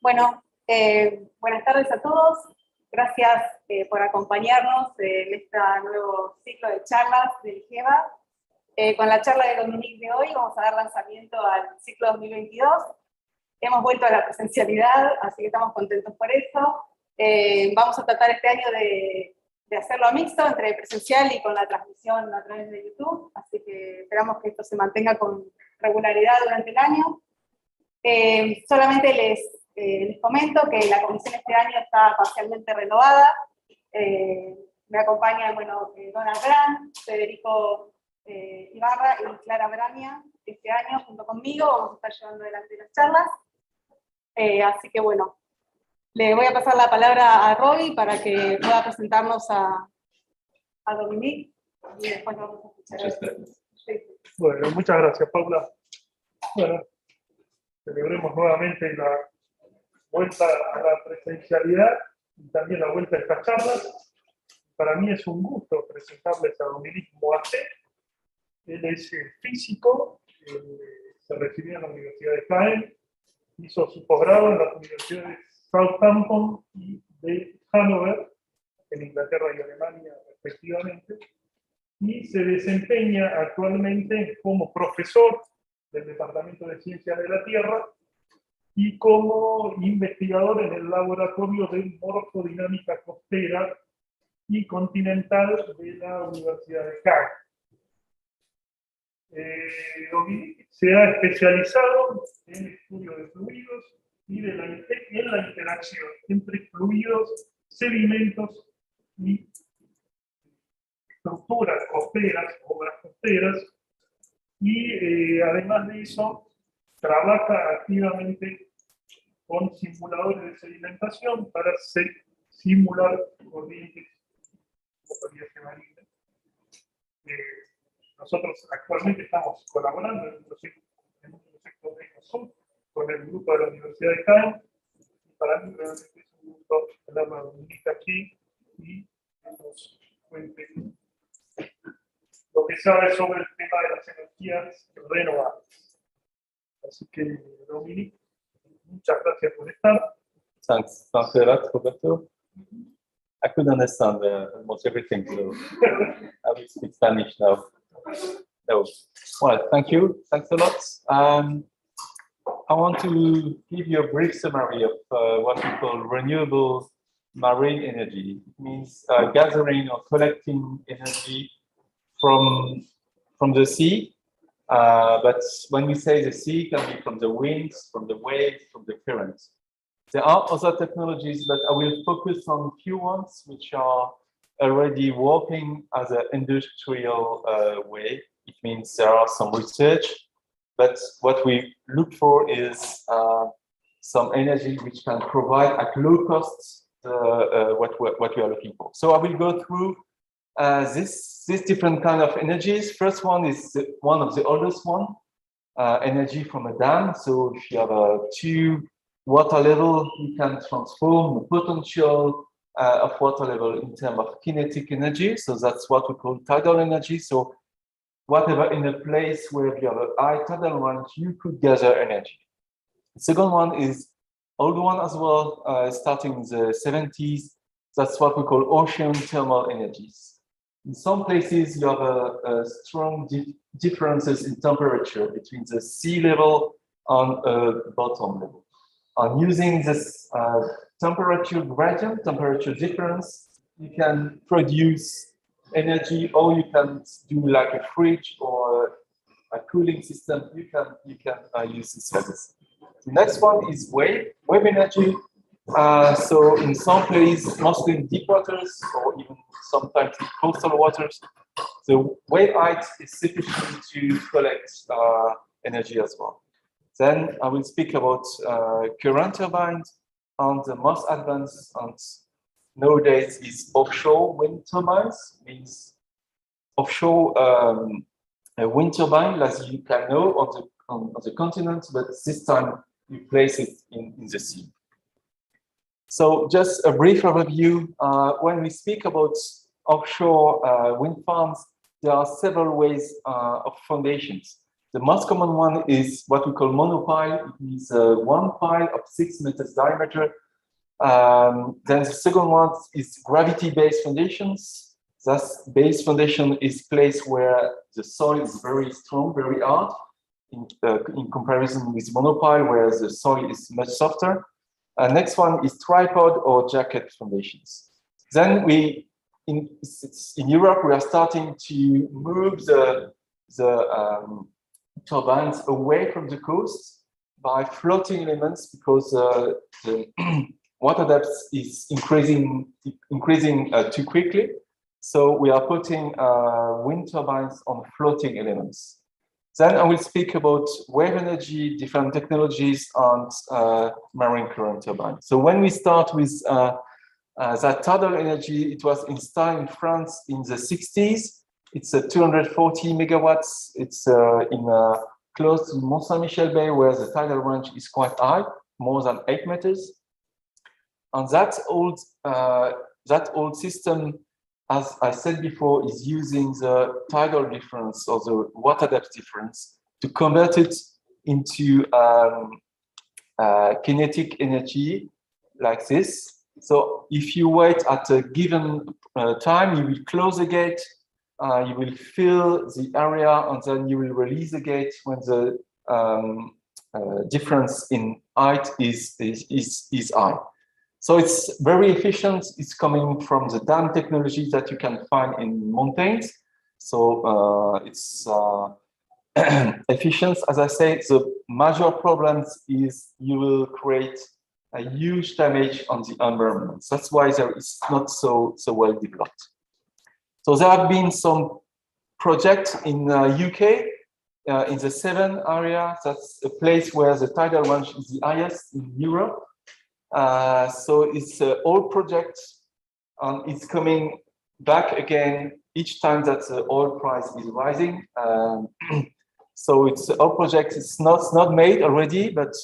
Bueno, buenas tardes a todos. Gracias por acompañarnos en este nuevo ciclo de charlas del IGEBA. Con la charla de Dominique de hoy vamos a dar lanzamiento al ciclo 2022. Hemos vuelto a la presencialidad, así que estamos contentos por eso. Vamos a tratar este año de hacerlo mixto entre presencial y con la transmisión a través de YouTube, así que esperamos que esto se mantenga con regularidad durante el año. Solamente les comento que la comisión este año está parcialmente renovada. Me acompañan, bueno, Dona Gran, Federico Ibarra y Clara Bramia este año junto conmigo. Vamos a estar llevando adelante las charlas. Así que bueno, le voy a pasar la palabra a Roby para que pueda presentarnos a Dominique y después vamos a escuchar. Bueno, muchas gracias, Paula. Bueno, celebremos nuevamente la vuelta a la presencialidad y también la vuelta a estas charlas. Para mí es un gusto presentarles a Dominique Mouazé. Él es físico, se recibió en la Universidad de Caen, hizo su posgrado en las universidades de Southampton y de Hannover, en Inglaterra y Alemania respectivamente, y se desempeña actualmente como profesor del Departamento de Ciencias de la Tierra y como investigador en el Laboratorio de Morfodinámica Costera y Continental de la Universidad de Caen. Dominique se ha especializado en el estudio de fluidos y en la interacción entre fluidos, sedimentos y estructuras costeras, obras costeras, y además de eso, trabaja activamente con simuladores de sedimentación para simular corrientes marinas. Nosotros actualmente estamos colaborando en un proyecto de Offshore con el grupo de la Universidad de Caen. Y para mí realmente es un gusto tener a Dominique aquí y que nos cuente lo que sabe sobre el tema de las energías renovables. Así que, Dominique, muchas gracias por estar. Thanks a lot, Roberto. I could understand almost everything, so I will speak Spanish now. No. Well, thank you. Thanks a lot. I want to give you a brief summary of what we call renewable marine energy. It means gathering or collecting energy from the sea. But when we say the sea, it can be from the winds, from the waves, from the currents. There are other technologies, but I will focus on few ones which are already working as an industrial way. It means there are some research, but what we look for is some energy which can provide at low cost what we are looking for. So I will go through this different kind of energies. First one is one of the oldest one, energy from a dam. So if you have a tube, water level, you can transform the potential of water level in terms of kinetic energy. So that's what we call tidal energy. So whatever in a place where you have a high tidal range, you could gather energy. The second one is old one as well, starting in the 70s. That's what we call ocean thermal energies. In some places, you have a strong differences in temperature between the sea level and bottom level. And using this temperature gradient, temperature difference, you can produce energy, or you can do like a fridge or a cooling system. You can use this service. The next one is wave energy. So in some places, mostly in deep waters or even sometimes in coastal waters, the wave height is sufficient to collect energy as well. Then I will speak about current turbines, and the most advanced and nowadays is offshore wind turbines. Means offshore a wind turbine, as you can know, on the continent, but this time you place it in the sea. So just a brief overview. When we speak about offshore wind farms, there are several ways of foundations. The most common one is what we call monopile. It is one pile of 6 meters diameter. Then the second one is gravity-based foundations. Thus, base foundation is place where the soil is very strong, very hard, in comparison with monopile, where the soil is much softer. Next one is tripod or jacket foundations. Then in Europe, we are starting to move the turbines away from the coast by floating elements, because the water depth is increasing too quickly. So we are putting wind turbines on floating elements. Then I will speak about wave energy, different technologies, and marine current turbines. So when we start with that tidal energy, it was installed in France in the 60s. It's 240 megawatts. It's close to Mont Saint-Michel Bay, where the tidal range is quite high, more than 8 meters. And that old system, as I said before, is using the tidal difference or the water depth difference to convert it into kinetic energy like this. So if you wait at a given time, you will close the gate, you will fill the area, and then you will release the gate when the difference in height is high. So it's very efficient. It's coming from the dam technology that you can find in mountains. So it's efficient. As I say, the major problems is you will create a huge damage on the environment. That's why there is not so well developed. So there have been some projects in UK, in the Severn area. That's a place where the tidal range is the highest in Europe. So it's an old project, and it's coming back again each time that the oil price is rising. So it's an old project. It's not made already, but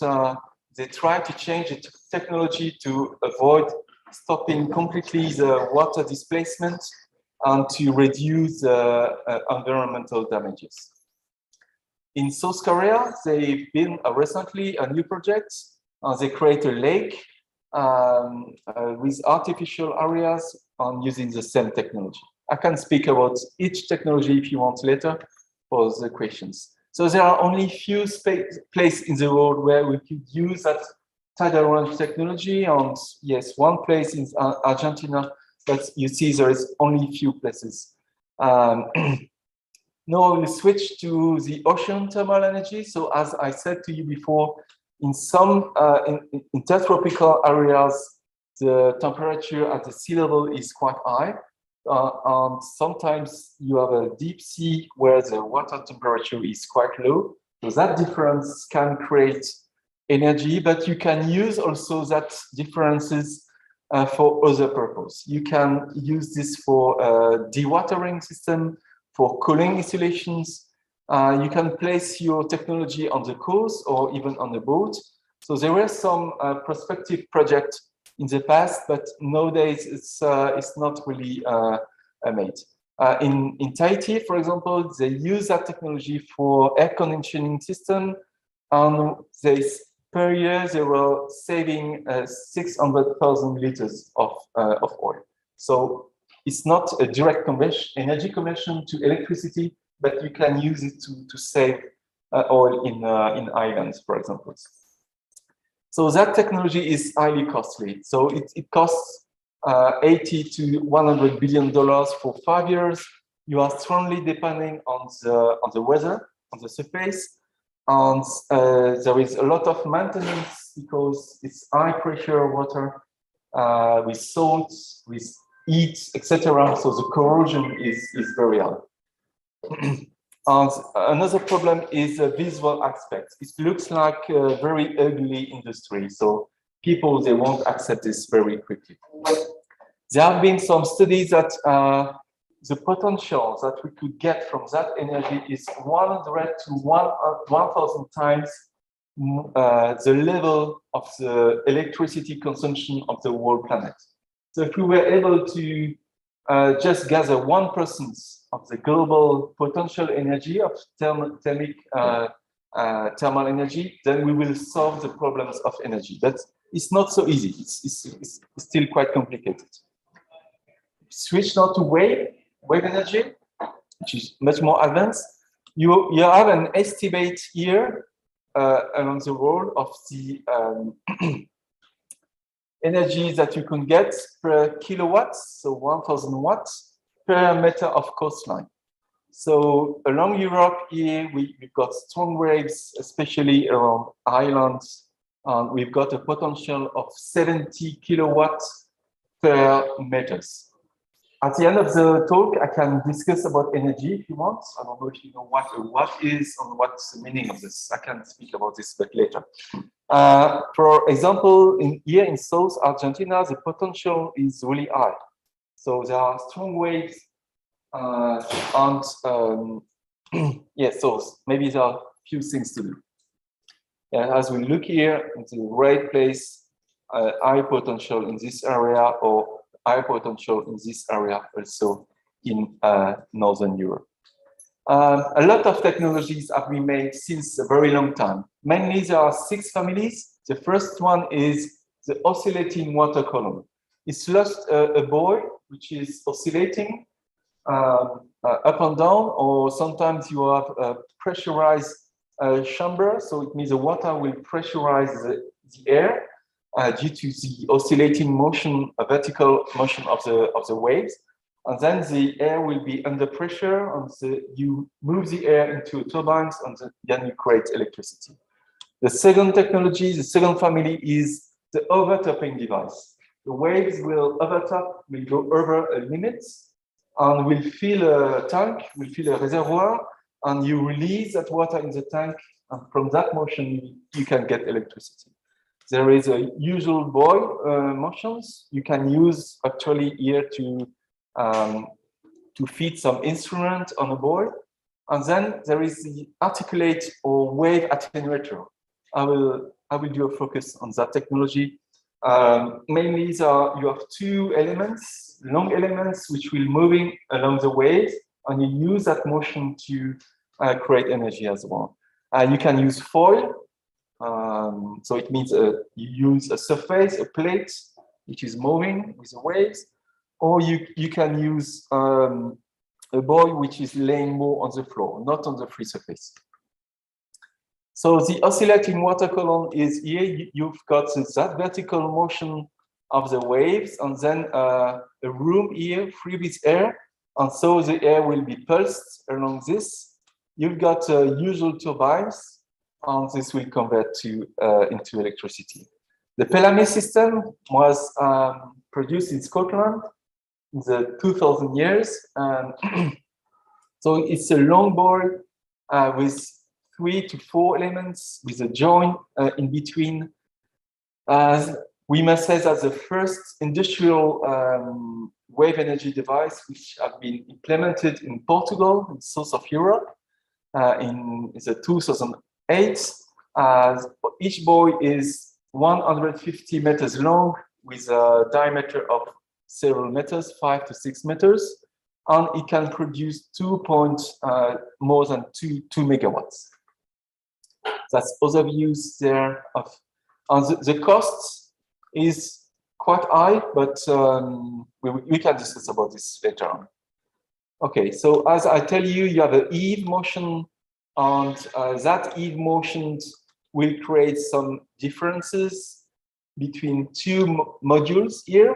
they try to change the technology to avoid stopping completely the water displacement and to reduce environmental damages. In South Korea, they've been recently a new project. They create a lake with artificial areas on using the same technology. I can speak about each technology if you want later for the questions. So there are only few places in the world where we could use that tidal range technology. And yes, one place in Argentina, but you see there is only few places. Now we'll switch to the ocean thermal energy. So as I said to you before, in some intertropical areas, the temperature at the sea level is quite high. And sometimes you have a deep sea where the water temperature is quite low. So that difference can create energy, but you can use also that differences for other purposes. You can use this for dewatering system, for cooling installations. You can place your technology on the coast or even on the boat. So there were some prospective projects in the past, but nowadays it's not really made. In Tahiti, for example, they use that technology for air conditioning system, and per year they were saving 600,000 liters of oil. So it's not a direct energy conversion to electricity, but you can use it to save oil in islands, for example. So that technology is highly costly. So it costs $80 to $100 billion for 5 years. You are strongly depending on the weather, on the surface, and there is a lot of maintenance because it's high pressure water with salt, with heat, etc. So the corrosion is very high. And another problem is the visual aspect. It looks like a very ugly industry, so people, they won't accept this very quickly. There have been some studies that the potential that we could get from that energy is 100 to 1,000 times the level of the electricity consumption of the whole planet. So if we were able to just gather 1% of the global potential energy of thermal energy, then we will solve the problems of energy. But it's not so easy. It's still quite complicated. Switch now to wave energy, which is much more advanced. You have an estimate here around the world of the energy that you can get per kilowatts, so 1,000 watts per meter of coastline. So along Europe here, we've got strong waves, especially around islands. We've got a potential of 70 kilowatts per meters. At the end of the talk, I can discuss about energy if you want. I don't know if you know what is and what's the meaning of this. I can speak about this but later. For example, here in South Argentina, the potential is really high. So there are strong waves yeah, so maybe there are a few things to do. As we look here in the right place, high potential in this area or high potential in this area also in Northern Europe. A lot of technologies have been made since a very long time. Mainly there are 6 families. The first one is the oscillating water column. It's just a buoy which is oscillating up and down, or sometimes you have a pressurized chamber, so it means the water will pressurize the air due to the oscillating motion, vertical motion of the waves, and then the air will be under pressure, and you move the air into turbines, and then you create electricity. The second technology, the second family, is the overtopping device. The waves will overtop, will go over a limit, and will fill a tank, will fill a reservoir, and you release that water in the tank, and from that motion, you can get electricity. There is a usual buoy motions. You can use actually here to feed some instrument on a buoy. And then there is the articulate or wave attenuator. I will do a focus on that technology. Mainly you have 2 elements, long elements, which will moving along the waves, and you use that motion to create energy as well. You can use foil, so it means you use a surface, a plate, which is moving with the waves, or you can use a buoy which is laying more on the floor, not on the free surface. So the oscillating water column is here. You've got that vertical motion of the waves, and then a room here free with air, and so the air will be pulsed along this. You've got usual turbines, and this will convert into electricity. The Pelame system was produced in Scotland in the 2000 years. So it's a long buoy with 3 to 4 elements with a joint in between. We must say that the first industrial wave energy device which have been implemented in Portugal, in the south of Europe, in the 2008. Each buoy is 150 meters long with a diameter of several meters, 5 to 6 meters, and it can produce more than 2 megawatts. That's other views there of, and the cost is quite high, but we can discuss about this later on. Okay, so as I tell you, you have an eve motion, and that eve motion will create some differences between 2 modules here,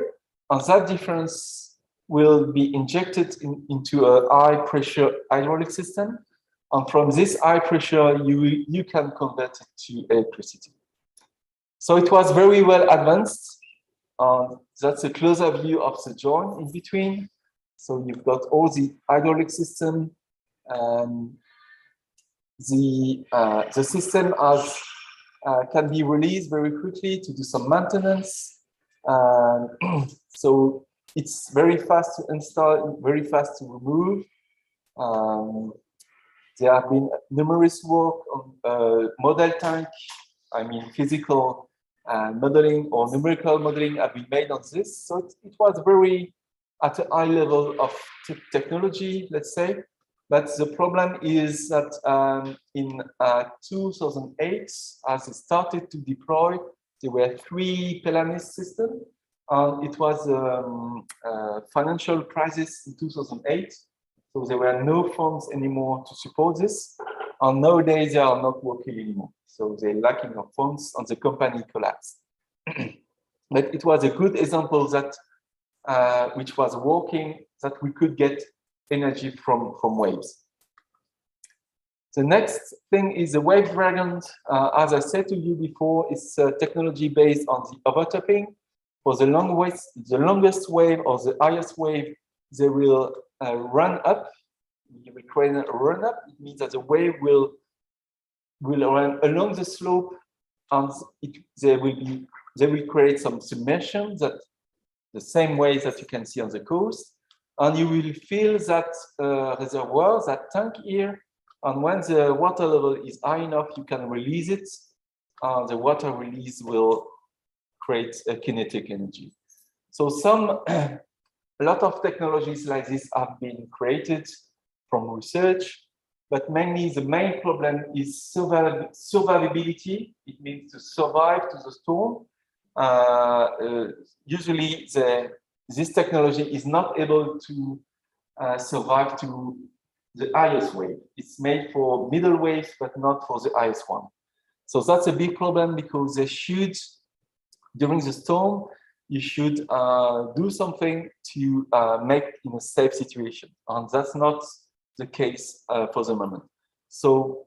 and that difference will be injected into a high pressure hydraulic system. And from this high pressure, you can convert it to electricity. So it was very well advanced. That's a closer view of the joint in between. So you've got all the hydraulic system. The system can be released very quickly to do some maintenance. So it's very fast to install, very fast to remove. There have been numerous work on model tank, physical modeling or numerical modeling have been made on this. So it was very at a high level of technology, let's say. But the problem is that in 2008, as it started to deploy, there were 3 Pelamis systems. It was a financial crisis in 2008. So there were no funds anymore to support this. And nowadays they are not working anymore. So they're lacking of funds and the company collapsed. But it was a good example that which was working, that we could get energy from waves. The next thing is the wave gradient. As I said to you before, it's a technology based on the overtopping. For the longest wave or the highest wave, they will run up. You will create a run up. It means that the wave will run along the slope, and they will create some submersion, that the same way that you can see on the coast, and you will fill that reservoir, that tank here. And when the water level is high enough, you can release it. The water release will create a kinetic energy. So a lot of technologies like this have been created from research, but mainly the main problem is survivability. It means to survive to the storm. Usually this technology is not able to survive to the highest wave. It's made for middle waves, but not for the highest one. So that's a big problem, because they should, during the storm, you should do something to make in a safe situation. And that's not the case for the moment. So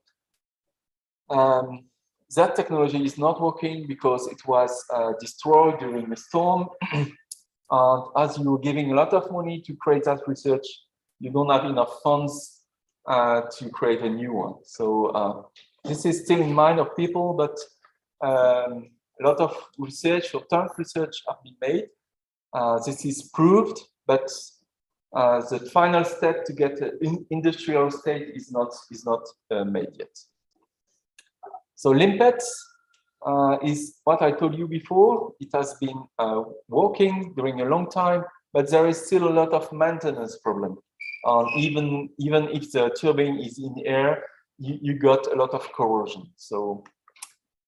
that technology is not working because it was destroyed during the storm. And as you're giving a lot of money to create that research, you don't have enough funds to create a new one. So this is still in mind of people, but a lot of research or tank research have been made. This is proved, but the final step to get an industrial state is not made yet. So limpet is what I told you before. It has been working during a long time, but there is still a lot of maintenance problem. Even if the turbine is in the air, you got a lot of corrosion. So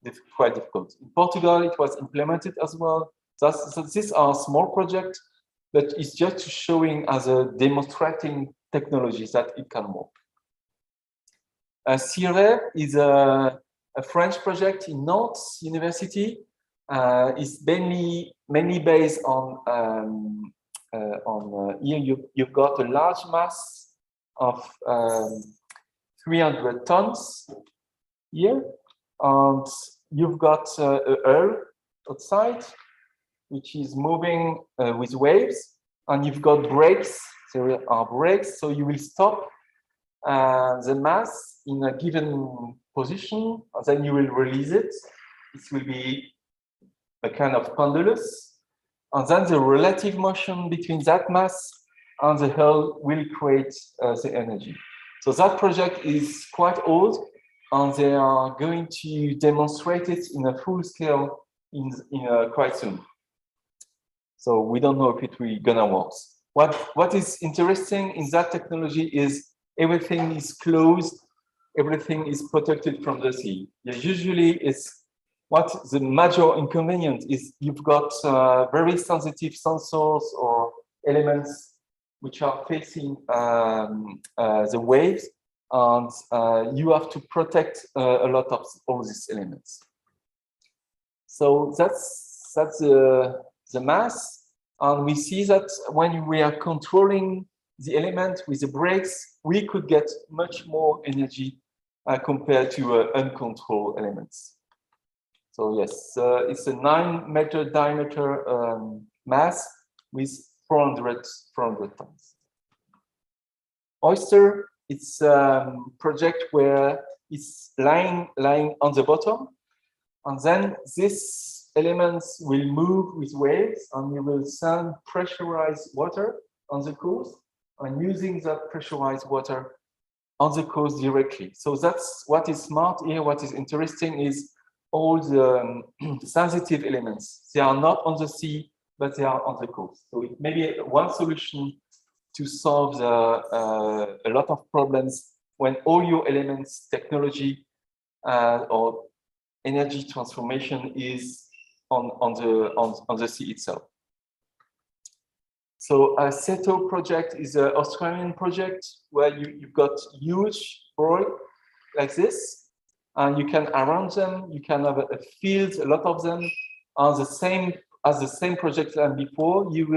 it's quite difficult. In Portugal, it was implemented as well. So these are small projects, but it's just showing as a demonstrating technologies that it can work. CIRE is a French project in Nantes University. It's mainly based on here you've got a large mass of 300 tons here, and you've got a hull outside, which is moving with waves, and you've got brakes. There are brakes, so you will stop the mass in a given position, and then you will release it. It will be a kind of pendulous, and then the relative motion between that mass and the hull will create the energy. So that project is quite old, and they are going to demonstrate it in a full scale in quite soon. So we don't know if it will gonna work. What is interesting in that technology is everything is closed, everything is protected from the sea. Usually, it's what the major inconvenience is. You've got very sensitive sensors or elements which are facing the waves, and you have to protect a lot of all these elements. So that's the mass, and we see that when we are controlling the element with the brakes, we could get much more energy compared to uncontrolled elements. So yes, it's a 9-meter diameter mass with 400 tons. Oyster, it's a project where it's lying on the bottom, and then these elements will move with waves, and you will send pressurized water on the coast, and using that pressurized water on the coast directly. So that's what is smart here. What is interesting is all the sensitive elements. They are not on the sea, but they are on the coast. So it may be one solution to solve a lot of problems when all your elements, technology or energy transformation is on the sea itself. So a CETO project is an Australian project where you've got huge buoy like this, and you can arrange them. You can have a field, a lot of them, on the same as the same project than before. You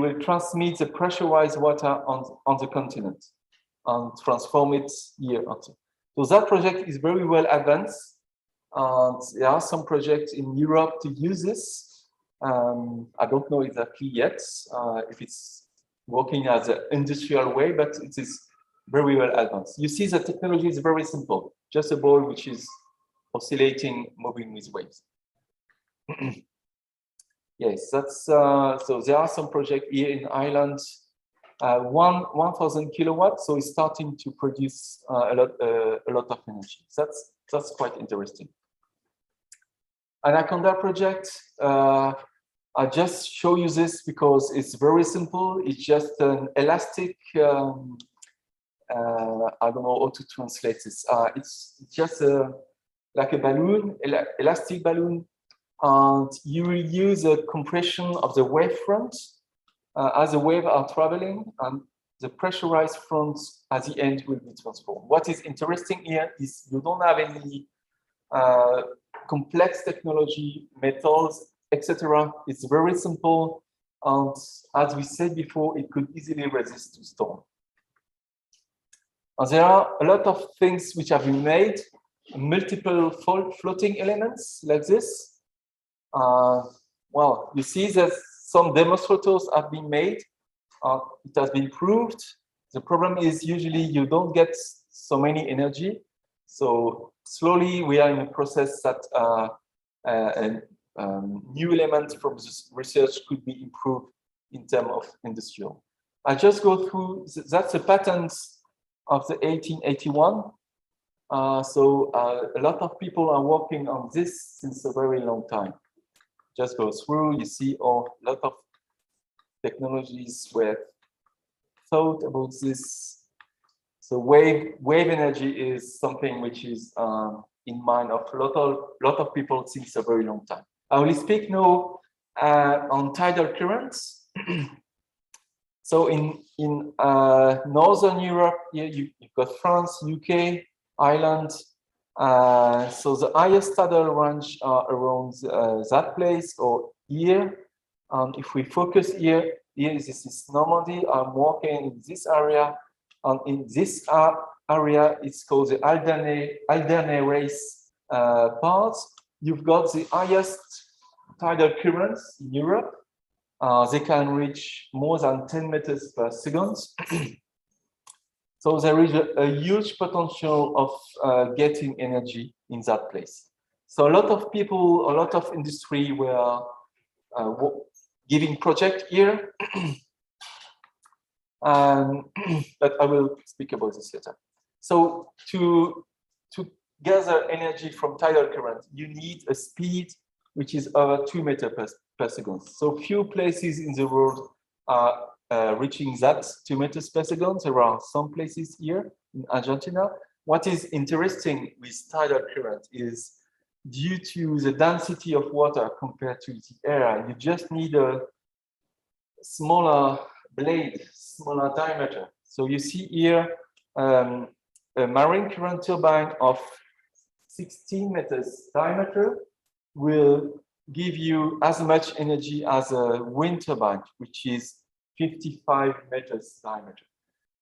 will transmit the pressurized water on the continent and transform it here. So that project is very well advanced. And there are some projects in Europe to use this. I don't know exactly yet if it's working as an industrial way, but it is very well advanced. You see the technology is very simple, just a ball which is oscillating, moving with waves. Yes, that's so there are some projects here in Ireland, 1,000 kilowatts, so it's starting to produce a lot of energy. That's quite interesting. Anaconda project, I just show you this because it's very simple. It's just an elastic, I don't know how to translate this. It's just like a balloon, elastic balloon, and you will use a compression of the wave front as the waves are traveling, and the pressurized front at the end will be transformed. What is interesting here is you don't have any complex technology, metals, etc. It's very simple, and as we said before, it could easily resist to storm. And there are a lot of things which have been made, multiple floating elements like this. Well, you see that some demonstrators have been made. It has been proved. The problem is usually you don't get so many energy. So slowly we are in a process that new elements from this research could be improved in terms of industrial. I just go through, that's a patent of the 1881. So a lot of people are working on this since a very long time. Just go through, you see a lot of technologies were thought about this. So wave energy is something which is in mind of a lot of people since a very long time. I will speak now on tidal currents. So in Northern Europe, here you've got France, UK, Ireland. So the highest tidal range are around that place or here. If we focus here, this is Normandy. I'm working in this area. And in this area, it's called the Alderney race part. You've got the highest tidal currents in Europe. They can reach more than 10 meters per second. So there is a huge potential of getting energy in that place. So a lot of people, a lot of industry were giving project here. But I will speak about this later. So to gather energy from tidal current, you need a speed which is over 2 meters per second. So few places in the world are reaching that 2 meters per second. There are some places here in Argentina. What is interesting with tidal current is due to the density of water compared to the air, you just need a smaller blade, smaller diameter. So you see here a marine current turbine of 16 meters diameter will give you as much energy as a wind turbine, which is 55 meters diameter.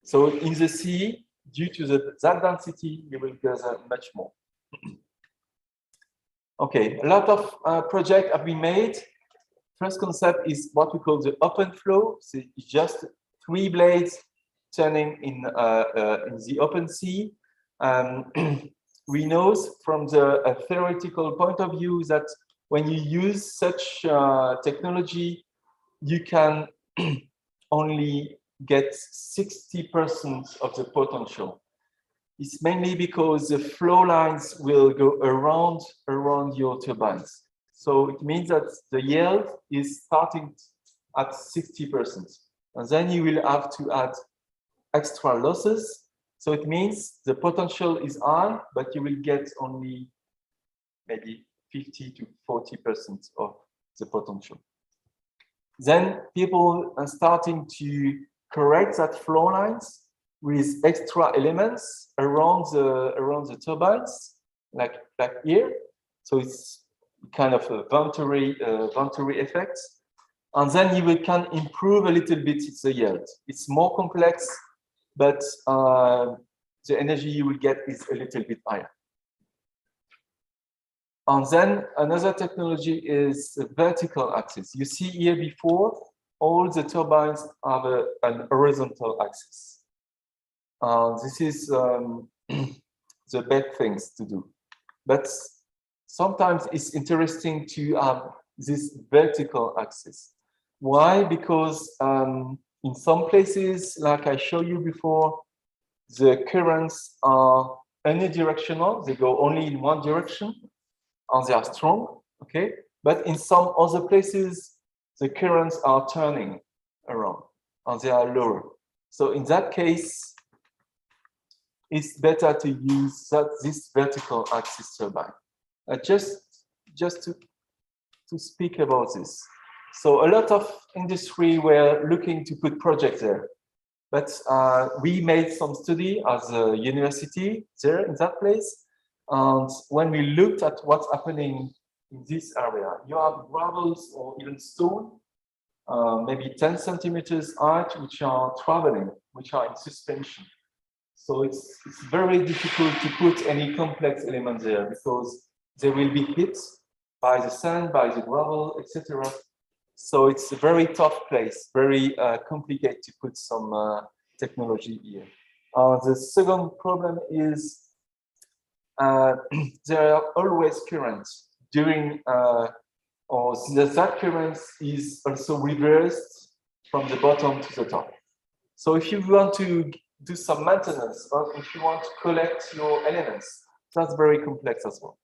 So in the sea, due to that density, you will gather much more. Okay, a lot of projects have been made. First concept is what we call the open flow. So it's just 3 blades turning in the open sea. We know from the theoretical point of view that when you use such technology, you can only get 60% of the potential. It's mainly because the flow lines will go around your turbines. So it means that the yield is starting at 60%. And then you will have to add extra losses. So it means the potential is high, but you will get only maybe 50 to 40% of the potential. Then people are starting to correct that flow lines with extra elements around the turbines, like here. So it's kind of a venturi effect. And then you can improve a little bit the yield. It's more complex, but the energy you will get is a little bit higher. And then another technology is the vertical axis. You see here before, all the turbines have an horizontal axis. This is the bad things to do. But sometimes it's interesting to have this vertical axis. Why? Because in some places, like I showed you before, the currents are unidirectional. They go only in one direction, and they are strong, okay? But in some other places, the currents are turning around, and they are lower. So in that case, it's better to use this vertical axis turbine. Just to speak about this. So a lot of industry were looking to put projects there, but we made some study as a university there in that place. And when we looked at what's happening in this area, you have gravels or even stone, maybe 10 centimeters height, which are traveling, which are in suspension. So it's very difficult to put any complex element there because they will be hit by the sand, by the gravel, etc. So it's a very tough place, very complicated to put some technology here. The second problem is there are always currents during, or that current is also reversed from the bottom to the top. So if you want to do some maintenance, or if you want to collect your elements, that's very complex as well.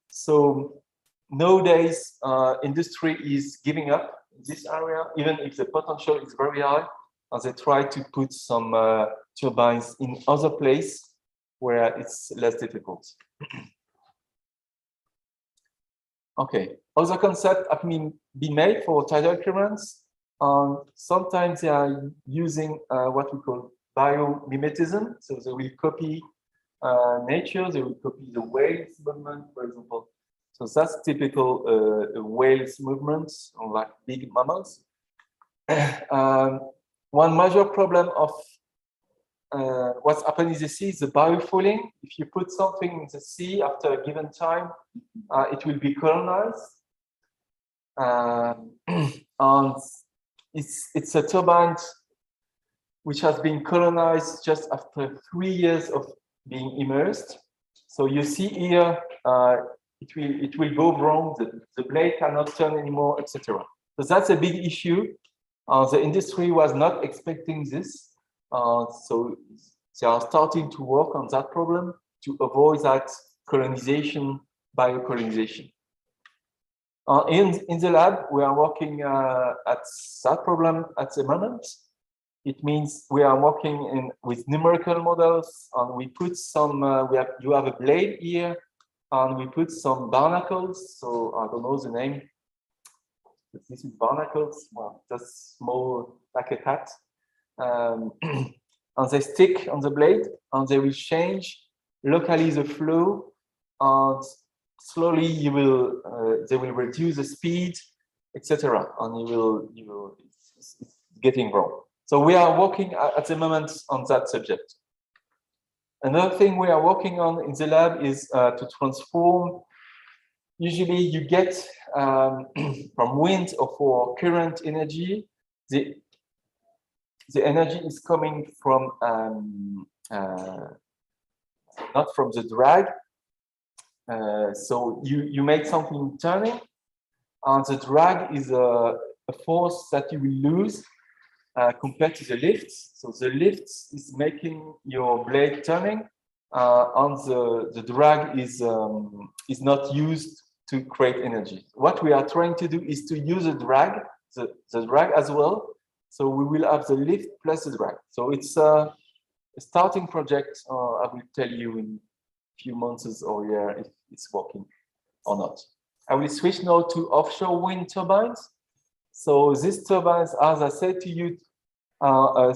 So nowadays, industry is giving up in this area, even if the potential is very high, and they try to put some turbines in other places where it's less difficult. Okay, other concepts have been made for tidal currents. Sometimes they are using what we call biomimetism. So they will copy nature, they will copy the whales movement, for example. So that's typical whales movements, like big mammals. One major problem of what's happening in the sea is the biofouling. If you put something in the sea after a given time, it will be colonized. And it's a turbine which has been colonized just after 3 years of being immersed. So you see here, it will go wrong, the blade cannot turn anymore, etc. So that's a big issue. The industry was not expecting this. So they are starting to work on that problem to avoid that colonization, biocolonization. In the lab, we are working at that problem at the moment. It means we are working with numerical models, and we put some, you have a blade here, and we put some barnacles. So I don't know the name. This is barnacles, well, just small, like a hat. And they stick on the blade, and they will change locally the flow, and slowly they will reduce the speed, etc. And it's getting wrong. So we are working at the moment on that subject. Another thing we are working on in the lab is to transform. Usually you get from wind or for current energy, the energy is coming from not from the drag. So you make something turning, and the drag is a force that you will lose compared to the lift. So the lift is making your blade turning, and the drag is not used to create energy. What we are trying to do is to use a drag, the drag as well. So we will have the lift plus the drag. So it's a starting project. I will tell you in a few months or a year if it's working or not. I will switch now to offshore wind turbines. So these turbines, as I said to you, are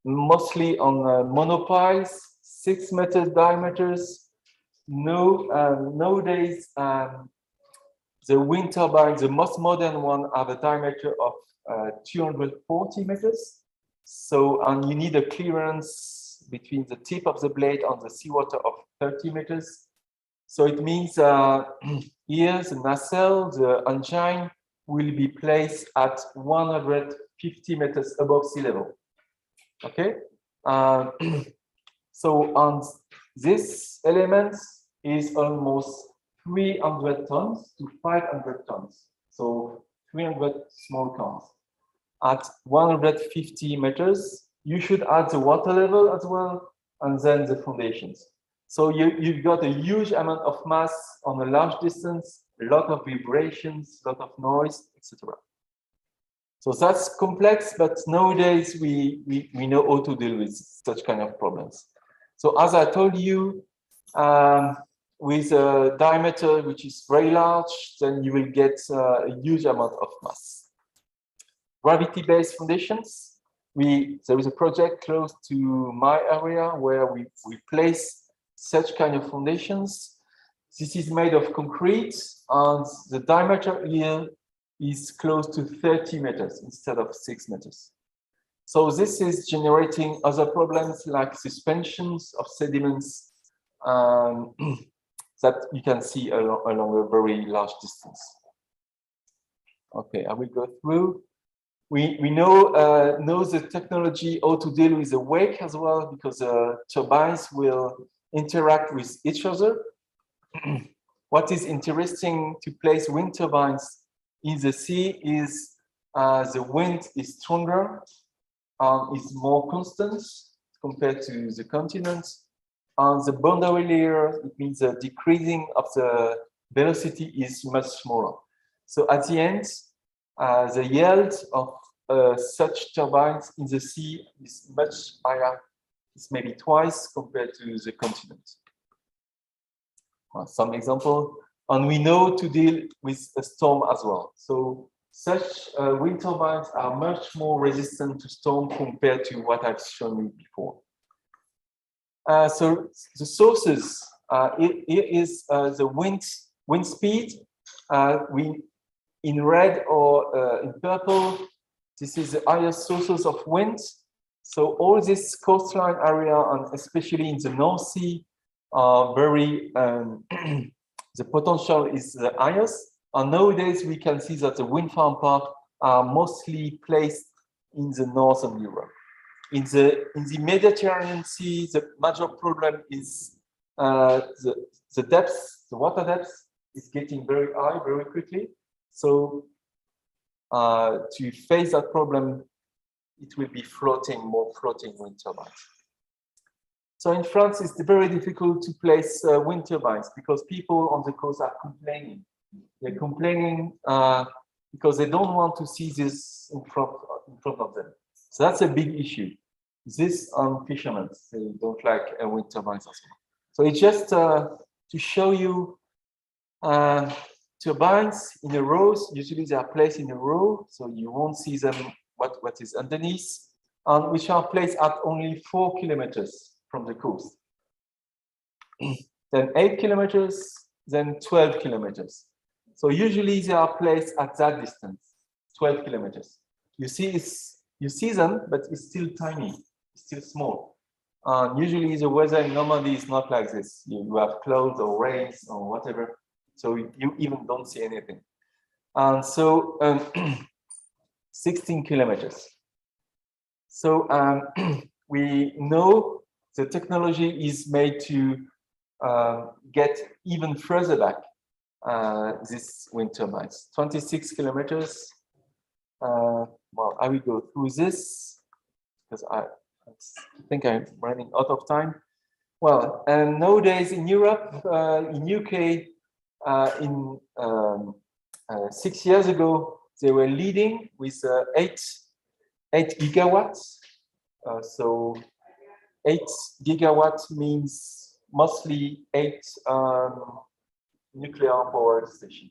mostly on monopiles, 6 meters diameters. Nowadays, the wind turbines, the most modern one, have a diameter of 240 meters. So, and you need a clearance between the tip of the blade and the seawater of 30 meters. So it means here the nacelle, the engine, will be placed at 150 meters above sea level. Okay, so on this element is almost 300 tons to 500 tons. So 300 small tons. At 150 meters, you should add the water level as well, and then the foundations. So you've got a huge amount of mass on a large distance, a lot of vibrations, a lot of noise, etc. So that's complex, but nowadays we know how to deal with such kind of problems. So as I told you, with a diameter which is very large, then you will get a huge amount of mass. Gravity-based foundations. There is a project close to my area where we place such kind of foundations. This is made of concrete, and the diameter here is close to 30 meters instead of 6 meters. So this is generating other problems like suspensions of sediments that you can see along a very large distance. Okay, I will go through. We know the technology how to deal with the wake as well, because turbines will interact with each other. What is interesting to place wind turbines in the sea is the wind is stronger, is more constant compared to the continent. On the boundary layer, it means the decreasing of the velocity is much smaller. So at the end, the yield of such turbines in the sea is much higher. It's maybe twice compared to the continent. Some example, and we know to deal with a storm as well. So such wind turbines are much more resistant to storm compared to what I've shown you before. So the sources, here is the wind speed. In red or in purple, this is the highest sources of wind. So all this coastline area, and especially in the North Sea, are very, the potential is the highest. And nowadays we can see that the wind farm parks are mostly placed in the northern Europe. In the Mediterranean Sea, the major problem is the depth, the water depth is getting very high very quickly. So to face that problem, it will be more floating wind turbines. So in France, it's very difficult to place wind turbines because people on the coast are complaining. They're complaining because they don't want to see this in front of them. So that's a big issue. This on fishermen, they don't like wind turbines as well. So it's just to show you turbines in a row. Usually they are placed in a row, so you won't see them what is underneath, and which are placed at only 4 kilometers from the coast. Then 8 kilometers, then 12 kilometers. So usually they are placed at that distance, 12 kilometers. You see them, but it's still tiny, it's still small. Usually the weather in Normandy is not like this. You have clouds or rains or whatever, so you even don't see anything. And so 16 kilometers. So we know the technology is made to get even further back these wind turbines. 26 kilometers. Well, I will go through this because I think I'm running out of time. Well, and nowadays in Europe, in UK, 6 years ago, they were leading with 8 gigawatts. So 8 gigawatts means mostly 8 nuclear power stations.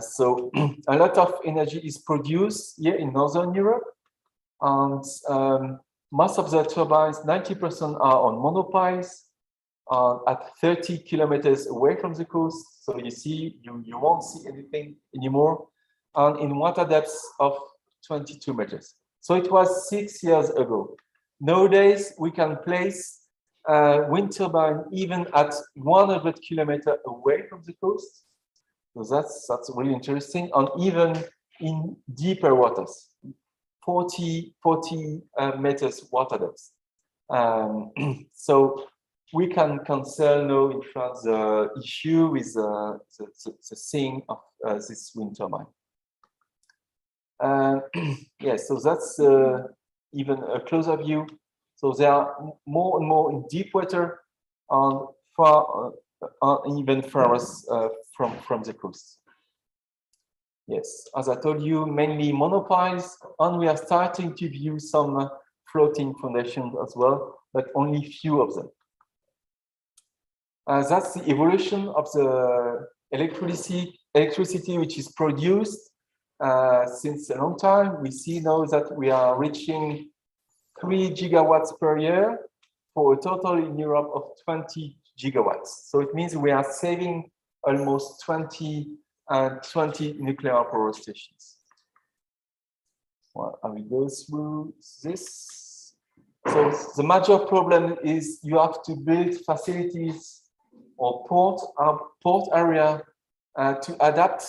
So a lot of energy is produced here in Northern Europe, and most of the turbines, 90% are on monopiles at 30 kilometers away from the coast. So you see, you won't see anything anymore, and in water depths of 22 meters. So it was 6 years ago. Nowadays, we can place wind turbine even at 100 kilometers away from the coast. So that's really interesting, and even in deeper waters, 40 meters water depth. So we can cancel now in France the issue with the thing of this wind turbine. Yes, so that's even a closer view. So there are more and more in deep water and far, even farthest from the coast. Yes, as I told you, mainly monopiles, and we are starting to view some floating foundations as well, but only few of them. That's the evolution of the electricity which is produced since a long time. We see now that we are reaching 3 gigawatts per year for a total in Europe of 20 gigawatts. So it means we are saving almost 20 nuclear power stations. Well, I will go through this. So the major problem is you have to build facilities or port area to adapt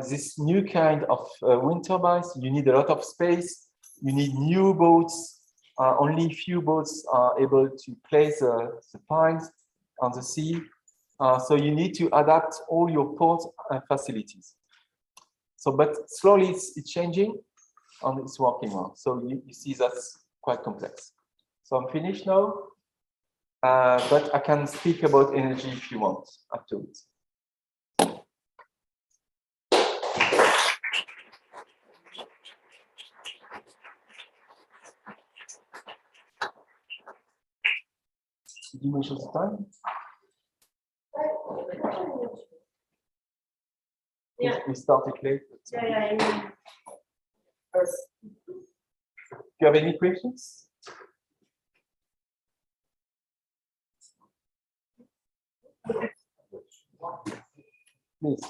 this new kind of wind turbines. You need a lot of space. You need new boats. Only few boats are able to place the piles on the sea. So you need to adapt all your port facilities. So, but slowly it's changing and it's working well. So you see that's quite complex. So I'm finished now, but I can speak about energy if you want afterwards. Did you measure the time? Yeah. We started late. Yeah. Do you have any questions? Please.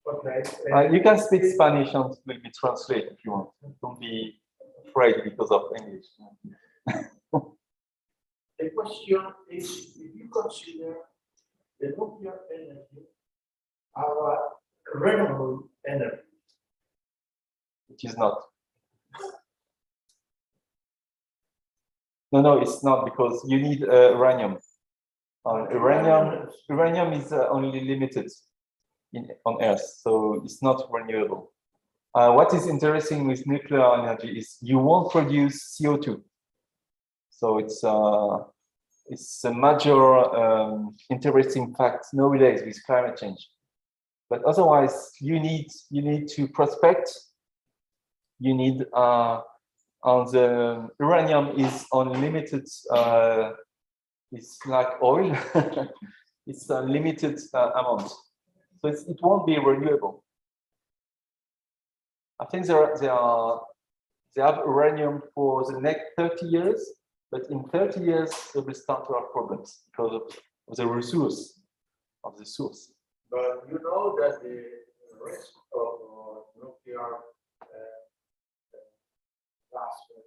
Okay. You can speak Spanish and will be translated if you want. Don't be afraid because of English. The question is, if you consider the nuclear energy our renewable energy, It is not. No, it's not, because you need uranium. Uranium is only limited on Earth, so it's not renewable. What is interesting with nuclear energy is you won't produce CO2. So it's a major interesting fact nowadays with climate change. But otherwise, you need to prospect. You need and the uranium is unlimited. It's like oil. It's a limited amount, so it won't be renewable. I think they have uranium for the next 30 years, but in 30 years they will start to have problems because of the resource of the source. But you know that the rest of nuclear gas is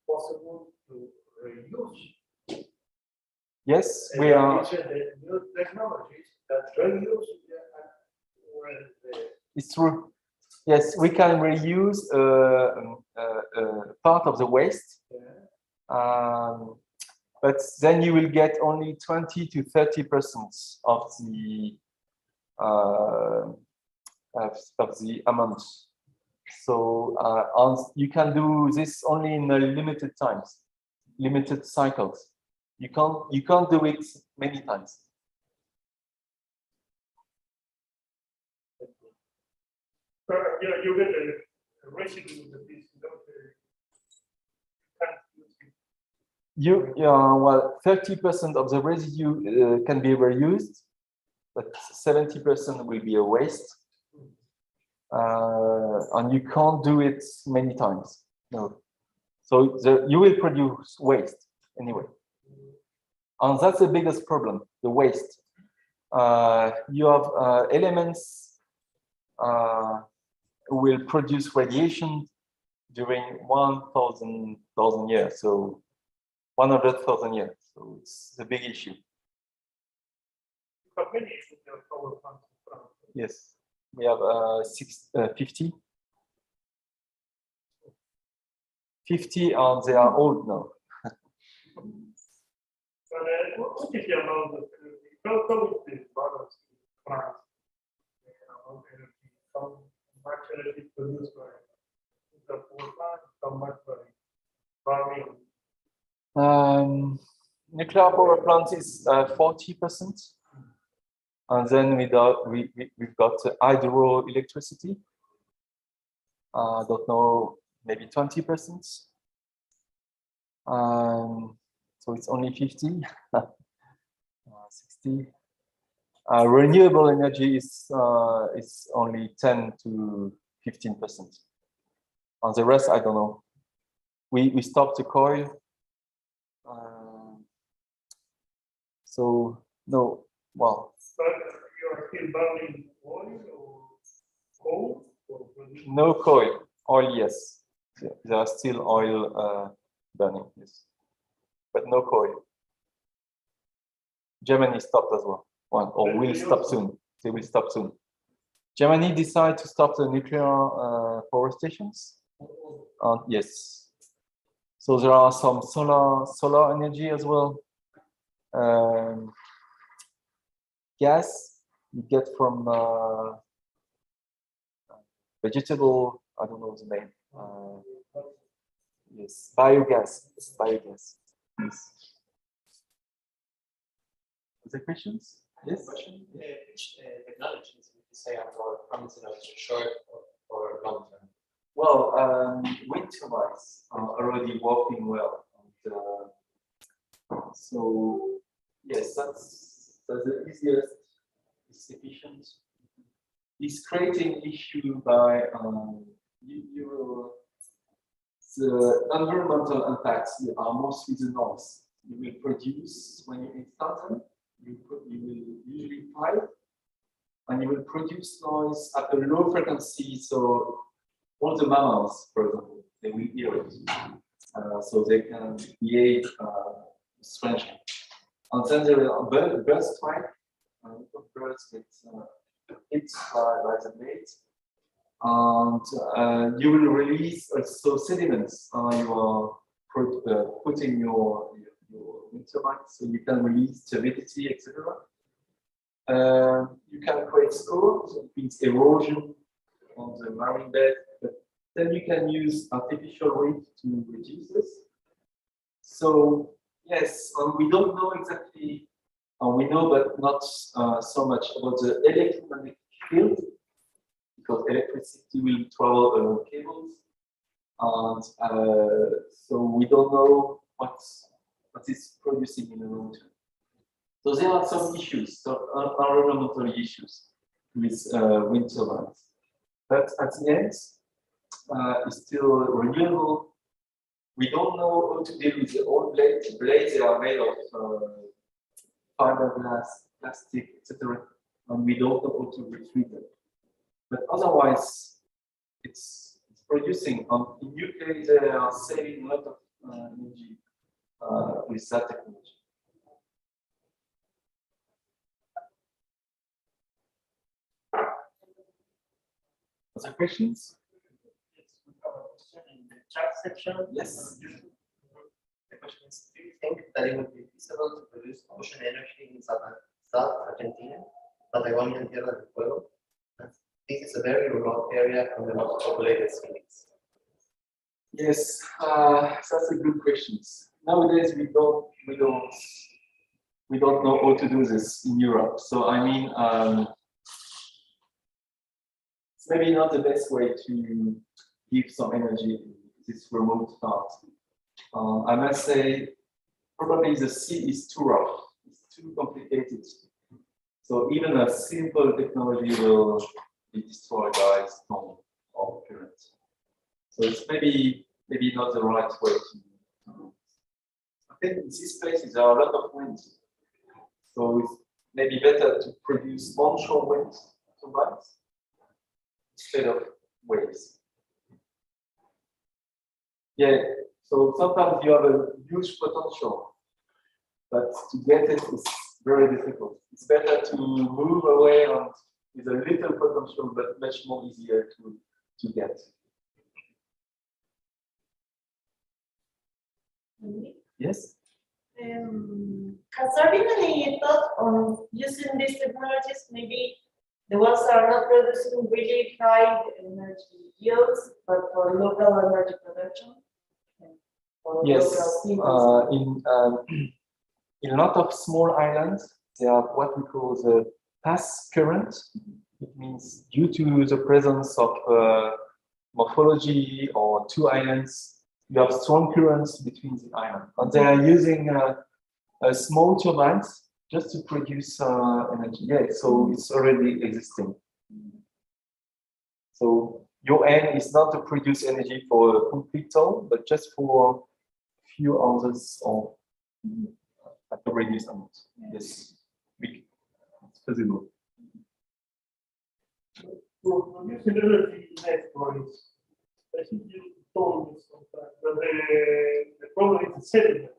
possible to reuse. Yes, we are. The new technologies that reuse It's true. Yes, we can reuse part of the waste, but then you will get only 20 to 30% of the amount. So you can do this only in limited times, limited cycles. You can't do it many times. Yeah, you get a residue that is not well, 30% of the residue can be reused, but 70% will be a waste. And you can't do it many times. No. So you will produce waste anyway. And that's the biggest problem, the waste. You have elements will produce radiation during 1,000 years, so 100,000 years. So it's a big issue. How many power plants in France? Yes, we have 50. 50, and they are old now. What is the amount of energy? How is this balance in France? How much energy produced by the power plant? How much by farming? Nuclear power plant is 40%, and then we've got hydroelectricity. I don't know, maybe 20%. So it's only 50, 60. Renewable energy is only 10 to 15%. And the rest, I don't know. We stopped the coal. So no, well. But you are still burning oil or coal? Or no coal. Oil, yes. There are still oil burning, yes. But no coal. Germany stopped as well. Or will stop soon. They will stop soon. Germany decided to stop the nuclear power stations. Yes. So there are some solar energy as well. Gas you get from vegetable. I don't know the name. Yes, biogas. Biogas. Yes. Other questions? Yes. Which technologies would you say are more promising, short or long term? Well, wind turbines are already working well. And, so yes, that's the easiest. It's efficient. It's creating issue by the environmental impacts are mostly the noise. You will produce when you install them. You will usually fly, and you will produce noise at a low frequency. So all the mammals, for example, they will hear it, so they can behave strangely. And then there are bird strike. Birds get hit by the blade, and you will release also sediments. You are putting your wind turbine, so you can release turbidity, etc. You can create scores, so it means erosion on the marine bed, but then you can use artificial reef to reduce this. So yes, we don't know exactly, we know but not so much about the electromagnetic field, because electricity will travel along cables, and so we don't know what is producing in the long term. So there are some issues, some environmental issues with wind turbines. But at the end, it's still renewable. We don't know how to deal with the old blades. Blades they are made of fiberglass, plastic, etc. And we don't know how to retrieve them. But otherwise, it's producing. In UK, they are saving a lot of energy with that technology. Other questions? Yes, we have a question in the chat section. Yes. The question is, do you think that it would be feasible to produce ocean energy in South Argentina, Patagonia, Tierra del Fuego? This is a very remote area from the most populated cities. Yes, that's a good question. Nowadays, we don't know how to do this in Europe. So I mean, it's maybe not the best way to give some energy in this remote part. I must say, probably the sea is too rough, it's too complicated. So even a simple technology will be destroyed by storm or current. So it's maybe not the right way to do it. I think in these places there are a lot of wind. So it's maybe better to produce onshore wind turbines instead of waves. Yeah, so sometimes you have a huge potential, but to get it is very difficult. It's better to move away on with a little potential, but much more easier to get. Yes? Has there been any thought on using these technologies? Maybe the ones that are not producing really high energy yields, but for local energy production? Yes, in a lot of small islands, there are what we call the pass current. It means due to the presence of morphology or two islands, you have strong currents between the islands. And they are using small turbines just to produce energy. Yeah, so it's already existing. So your aim is not to produce energy for a complete town, but just for few hours or at a reduced amount. Yes, it's possible. So, using energy networks, I think you told me sometimes, but the problem is the sediment.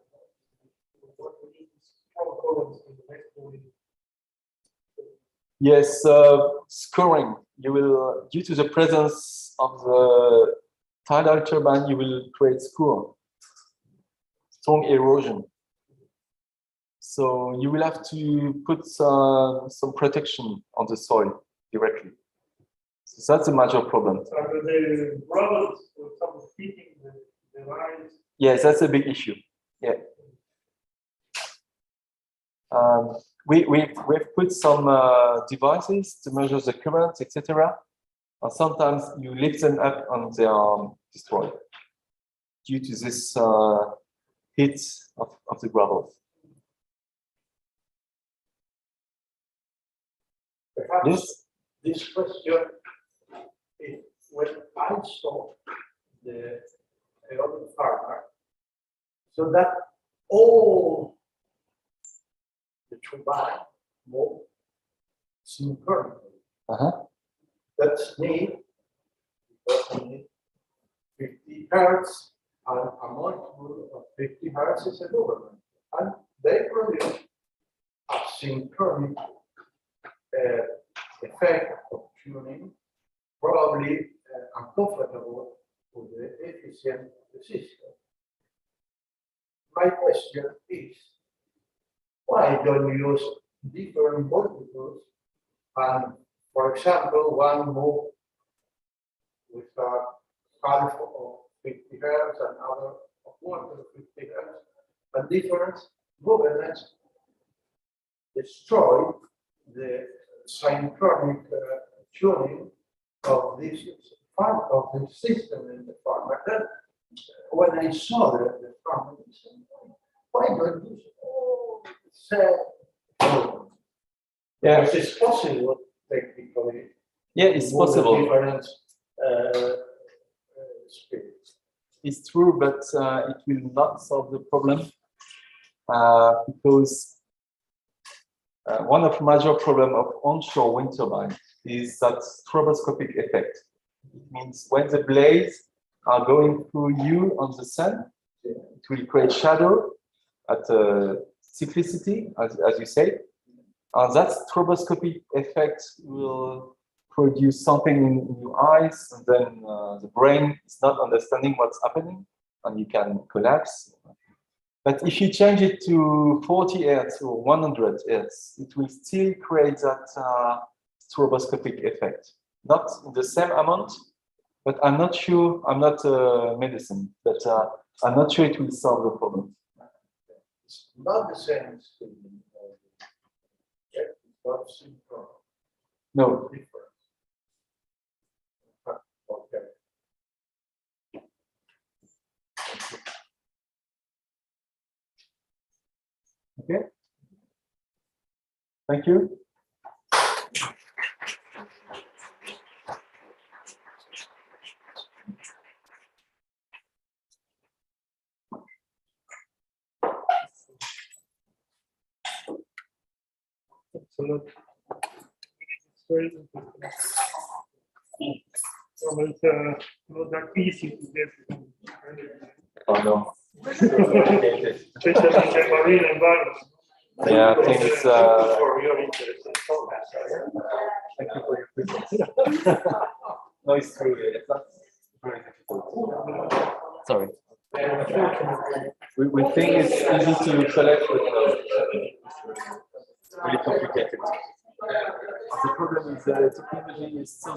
What we need is strong currents in the network. Yes, scoring. You will, due to the presence of the tidal turbine, you will create score. Strong erosion. So you will have to put some protection on the soil directly. So that's a major problem. The brothers, for example, feeding the lines. Yes, that's a big issue. Yeah. We've put some devices to measure the current, etc. And sometimes you lift them up and they are destroyed due to this heat of the gravel. Perhaps Yes. this question is when I saw the aerobic farmer, so that all the turbine move synchronously. That's neat because we need 50 hertz and a multiple of 50 hertz is a government. And they produce a synchronic effect of tuning, probably uncomfortable with the efficiency of the system. My question is, why don't you use different multiples and, for example, one move with a half of 50 hertz and other of 150 hertz, and different movements destroy the synchronic tuning of this part of the system in the farm. But then, when I saw the farm, I said, why don't you say, Yeah. because it's possible technically. Yeah, it's possible. Different speeds. It's true, but it will not solve the problem because one of the major problems of onshore wind turbines is that stroboscopic effect. It means when the blades are going through you on the sun, it will create shadow at cyclicity, as you say. And that stroboscopic effect will produce something in your eyes, and then the brain is not understanding what's happening, and you can collapse. But if you change it to 40 Hz or 100 Hz, it will still create that stroboscopic effect. Not in the same amount, but I'm not sure, I'm not medicine, but I'm not sure it will solve the problem. It's not the same speed. It's not synchronous. No. Different. Okay. Thank you. Excellent. It's very interesting. So it's not that easy to get, Oh no. especially in the marine environment. Yeah, I think it's. For your interest in Thomas. Thank you for your presence. No, it's true. It's not very difficult. Sorry. We think it's easy to collect, but it's really complicated. The problem is the technology is so